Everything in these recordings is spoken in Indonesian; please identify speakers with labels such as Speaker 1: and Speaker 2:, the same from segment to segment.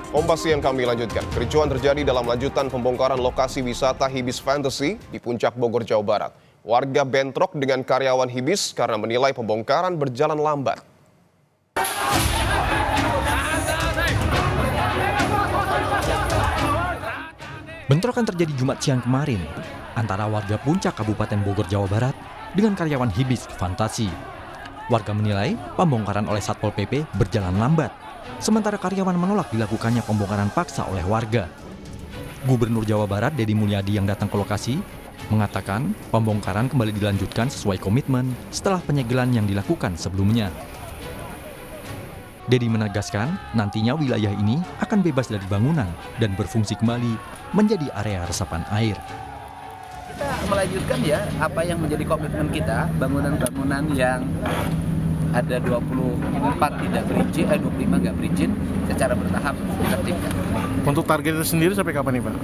Speaker 1: Kompas Siang kami lanjutkan. Kericuan terjadi dalam lanjutan pembongkaran lokasi wisata Hibis Fantasy di Puncak Bogor, Jawa Barat. Warga bentrok dengan karyawan Hibis karena menilai pembongkaran berjalan lambat.
Speaker 2: Bentrokan terjadi Jumat siang kemarin antara warga Puncak Kabupaten Bogor, Jawa Barat dengan karyawan Hibis Fantasy. Warga menilai pembongkaran oleh Satpol PP berjalan lambat, sementara karyawan menolak dilakukannya pembongkaran paksa oleh warga. Gubernur Jawa Barat Deddy Mulyadi yang datang ke lokasi mengatakan pembongkaran kembali dilanjutkan sesuai komitmen setelah penyegelan yang dilakukan sebelumnya. Deddy menegaskan nantinya wilayah ini akan bebas dari bangunan dan berfungsi kembali menjadi area resapan air.
Speaker 3: Kita melanjutkan ya apa yang menjadi komitmen kita, bangunan-bangunan yang ada 24 tidak berizin, 25 nggak berizin, secara bertahap ditertibkan.
Speaker 4: Untuk target itu sendiri sampai kapan nih Pak?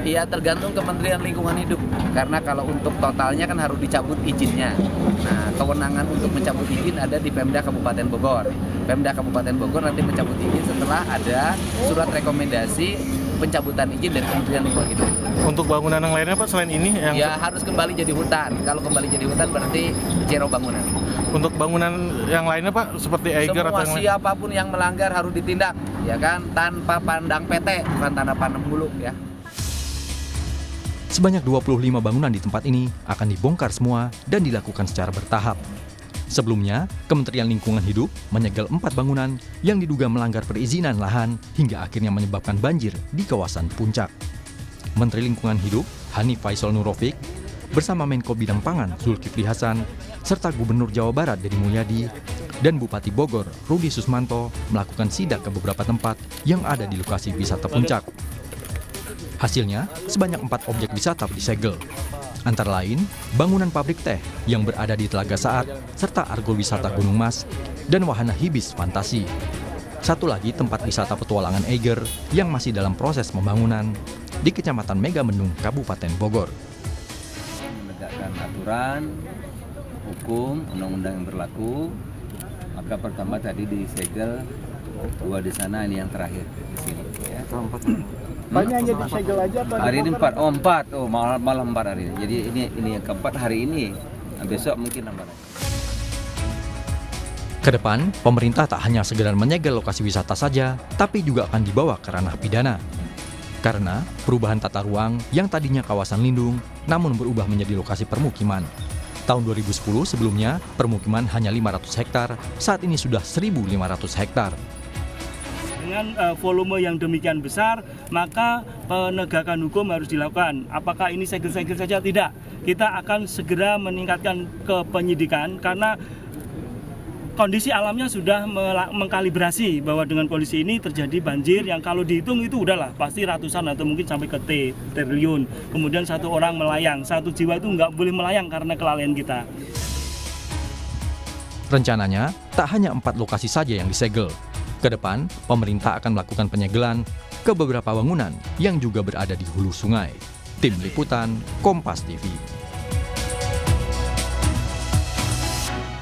Speaker 3: Iya, tergantung Kementerian Lingkungan Hidup, karena kalau untuk totalnya kan harus dicabut izinnya. Nah, kewenangan untuk mencabut izin ada di Pemda Kabupaten Bogor. Pemda Kabupaten Bogor nanti mencabut izin setelah ada surat rekomendasi pencabutan izin dari Kementerian Lingkungan Hidup.
Speaker 4: Untuk bangunan yang lainnya Pak selain ini?
Speaker 3: Ya harus kembali jadi hutan. Kalau kembali jadi hutan berarti zero bangunan.
Speaker 4: Untuk bangunan yang lainnya Pak seperti Eiger atau yang lain?
Speaker 3: Siapapun yang melanggar harus ditindak, ya kan, tanpa pandang PT, bukan tanpa pandang bulu ya.
Speaker 2: Sebanyak 25 bangunan di tempat ini akan dibongkar semua dan dilakukan secara bertahap. Sebelumnya, Kementerian Lingkungan Hidup menyegel 4 bangunan yang diduga melanggar perizinan lahan hingga akhirnya menyebabkan banjir di kawasan Puncak. Menteri Lingkungan Hidup, Hanif Faisal Nurofik, bersama Menko Bidang Pangan, Zulkifli Hasan, serta Gubernur Jawa Barat Deddy Mulyadi, dan Bupati Bogor, Rudi Susmanto, melakukan sidak ke beberapa tempat yang ada di lokasi wisata Puncak. Hasilnya, sebanyak 4 objek wisata disegel. Antara lain, bangunan pabrik teh yang berada di Telaga Saat, serta Argo Wisata Gunung Mas, dan wahana Hibis Fantasy. Satu lagi tempat wisata petualangan Eiger yang masih dalam proses pembangunan di Kecamatan Megamendung, Kabupaten Bogor.
Speaker 5: Menegakkan aturan, hukum, undang-undang yang berlaku, maka pertama tadi disegel 2 di sana, ini yang terakhir di sini. Ya.
Speaker 6: Banyak hanya disegel aja atau
Speaker 5: hari ini 4, malam 4 hari ini. Jadi ini yang keempat hari ini, besok mungkin nambah lagi.
Speaker 2: Kedepan, pemerintah tak hanya segera menyegel lokasi wisata saja, tapi juga akan dibawa ke ranah pidana. Karena perubahan tata ruang yang tadinya kawasan lindung, namun berubah menjadi lokasi permukiman. Tahun 2010 sebelumnya, permukiman hanya 500 hektar, saat ini sudah 1.500 hektar.
Speaker 6: Dengan volume yang demikian besar, maka penegakan hukum harus dilakukan. Apakah ini segel-segel saja? Tidak. Kita akan segera meningkatkan ke penyidikan karena kondisi alamnya sudah mengkalibrasi bahwa dengan kondisi ini terjadi banjir yang kalau dihitung itu udahlah pasti ratusan atau mungkin sampai ke triliun. Kemudian 1 orang melayang, 1 jiwa itu nggak boleh melayang karena kelalaian kita.
Speaker 2: Rencananya, tak hanya 4 lokasi saja yang disegel. Kedepan, pemerintah akan melakukan penyegelan ke beberapa bangunan yang juga berada di hulu sungai. Tim Liputan, Kompas TV.